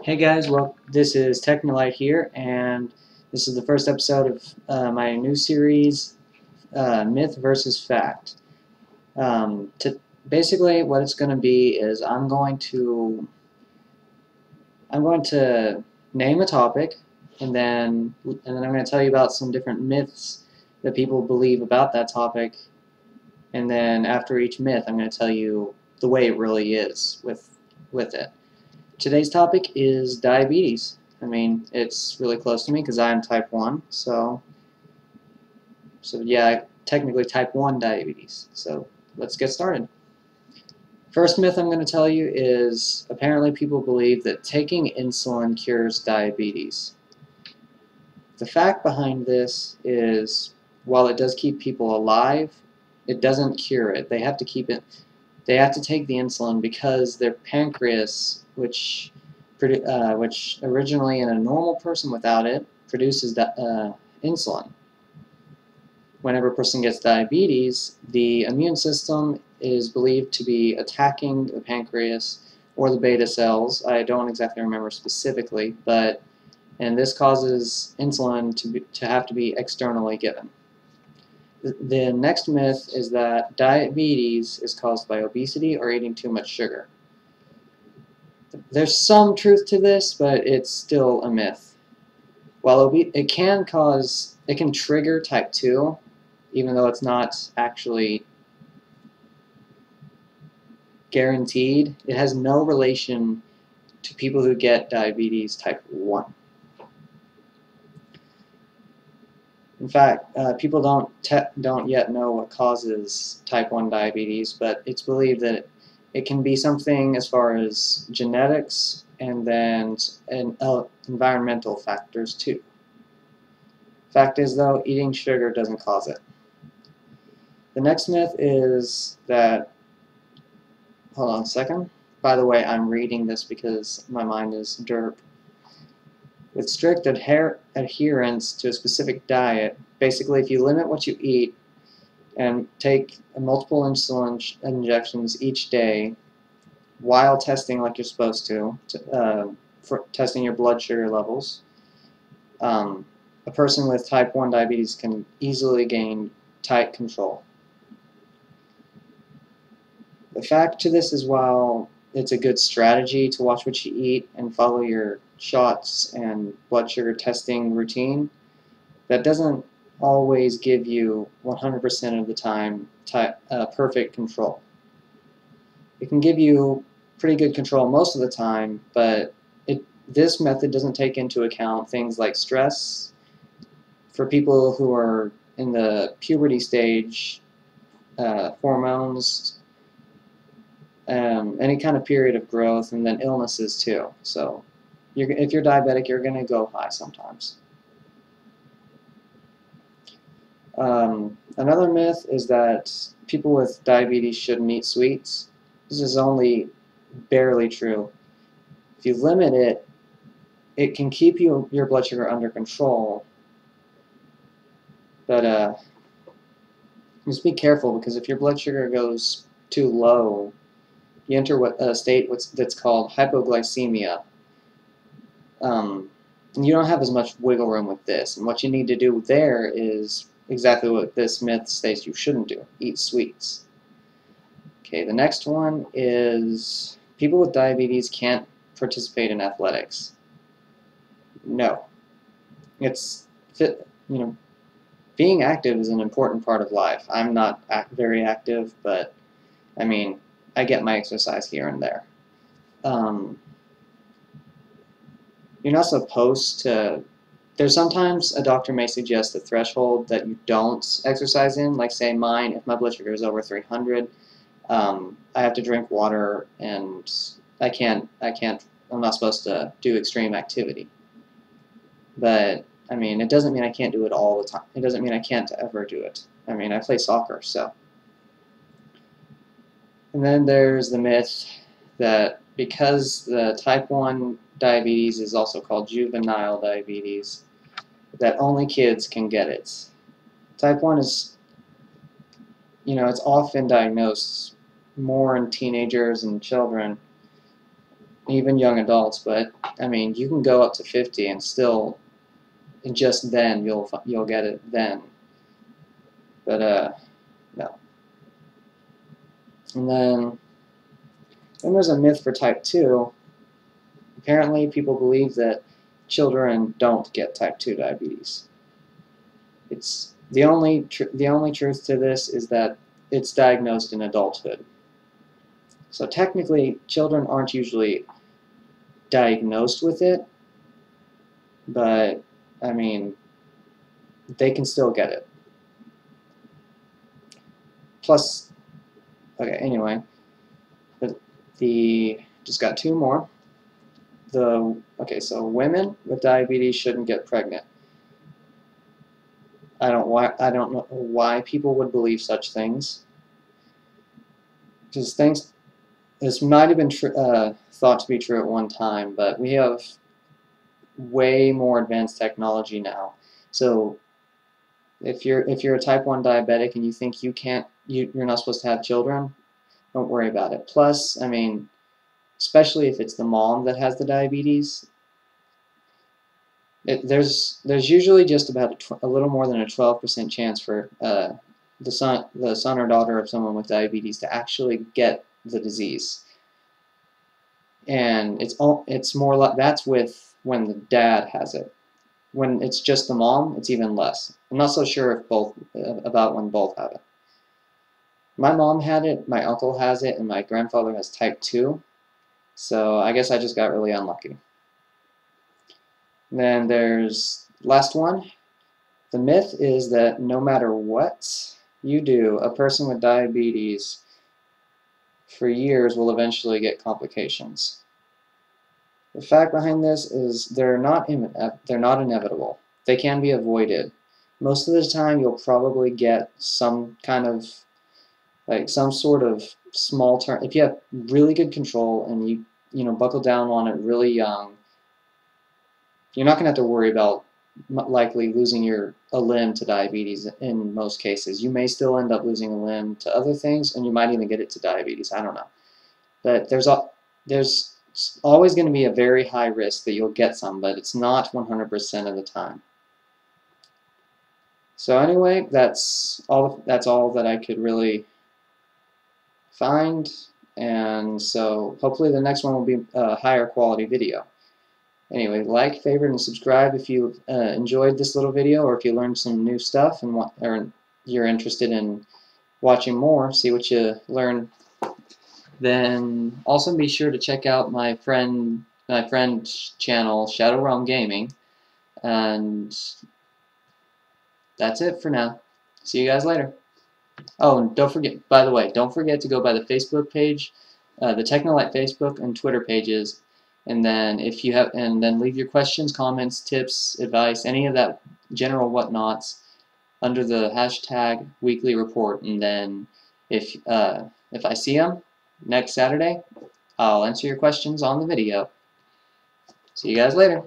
Hey guys, well, this is T-Lyte here, and this is the first episode of my new series, Myth versus Fact. Basically, what it's going to be is I'm going to name a topic, and then I'm going to tell you about some different myths that people believe about that topic, and then after each myth, I'm going to tell you the way it really is with it. Today's topic is diabetes. I mean, it's really close to me because I'm type 1, so yeah, technically type 1 diabetes. So let's get started. First myth I'm going to tell you is apparently people believe that taking insulin cures diabetes. The fact behind this is while it does keep people alive, it doesn't cure it. They have to keep it. They have to take the insulin because their pancreas, which originally in a normal person without it produces insulin. Whenever a person gets diabetes, the immune system is believed to be attacking the pancreas or the beta cells. I don't exactly remember specifically, and this causes insulin to have to be externally given. The next myth is that diabetes is caused by obesity or eating too much sugar. There's some truth to this, but it's still a myth. While it can trigger type 2, even though it's not actually guaranteed, it has no relation to people who get diabetes type 1. In fact, people don't yet know what causes type 1 diabetes, but it's believed that it can be something as far as genetics and then environmental factors too. Fact is though, eating sugar doesn't cause it. The next myth is that, hold on a second, by the way, I'm reading this because my mind is derp. With strict adherence to a specific diet, basically if you limit what you eat and take multiple insulin injections each day while testing like you're supposed to for testing your blood sugar levels, a person with type 1 diabetes can easily gain tight control. The fact to this is while it's a good strategy to watch what you eat and follow your shots and blood sugar testing routine, that doesn't always give you 100% of the time perfect control. It can give you pretty good control most of the time, but this method doesn't take into account things like stress for people who are in the puberty stage, hormones, any kind of period of growth, and then illnesses too. So if you're diabetic, you're going to go high sometimes. Another myth is that people with diabetes shouldn't eat sweets. This is only barely true. If you limit it, it can keep your blood sugar under control, but just be careful, because if your blood sugar goes too low, you enter a state that's called hypoglycemia. And you don't have as much wiggle room with this, and what you need to do there is exactly what this myth states you shouldn't do: eat sweets. Okay, the next one is people with diabetes can't participate in athletics. No. Being active is an important part of life. I'm not very active, but I mean, I get my exercise here and there. You're not supposed to. There's sometimes a doctor may suggest a threshold that you don't exercise in, like say mine, if my blood sugar is over 300, I have to drink water, and I'm not supposed to do extreme activity. But I mean, it doesn't mean I can't do it all the time. It doesn't mean I can't ever do it. I mean, I play soccer, so. And then there's the myth that because the type 1 diabetes is also called juvenile diabetes, that only kids can get it. Type 1 is, it's often diagnosed more in teenagers and children, even young adults. But I mean, you can go up to 50 and still, and just then you'll get it then. But no. And then there's a myth for type 2. Apparently, people believe that children don't get type 2 diabetes. It's the only truth to this is that it's diagnosed in adulthood. So technically, children aren't usually diagnosed with it, but I mean, they can still get it. Plus, okay, anyway, but just got two more. Okay, so women with diabetes shouldn't get pregnant. I don't know why people would believe such things. Because this might have been thought to be true at one time, but we have way more advanced technology now. So if you're a type 1 diabetic and you think you're not supposed to have children, don't worry about it. Plus, I mean, especially if it's the mom that has the diabetes, there's usually just about a little more than a 12% chance for the son or daughter of someone with diabetes to actually get the disease. And it's more like that's with when the dad has it. When it's just the mom, it's even less. I'm not so sure if about when both have it. My mom had it, my uncle has it, and my grandfather has type 2. So I guess I just got really unlucky. And then there's last one. The myth is that no matter what you do, a person with diabetes for years will eventually get complications. The fact behind this is they're not inevitable. They can be avoided. Most of the time, you'll probably get some kind of some sort of small term. If you have really good control and you buckle down on it really young, you're not going to have to worry about likely losing a limb to diabetes in most cases. You may still end up losing a limb to other things, and you might even get it to diabetes. I don't know. But there's always going to be a very high risk that you'll get some, but it's not 100% of the time. So anyway, that's all that I could really find, and so hopefully the next one will be a higher quality video. Anyway, like, favorite, and subscribe if you enjoyed this little video, or if you learned some new stuff or you're interested in watching more, see what you learn. Then also be sure to check out my friend's channel, Shadow Realm Gaming, and that's it for now. See you guys later. Oh, and don't forget, by the way, don't forget to go by the Facebook page, the T-Lyte Facebook and Twitter pages, and then leave your questions, comments, tips, advice, any of that general whatnots under the hashtag weekly report, and then if I see them next Saturday, I'll answer your questions on the video. See you guys later.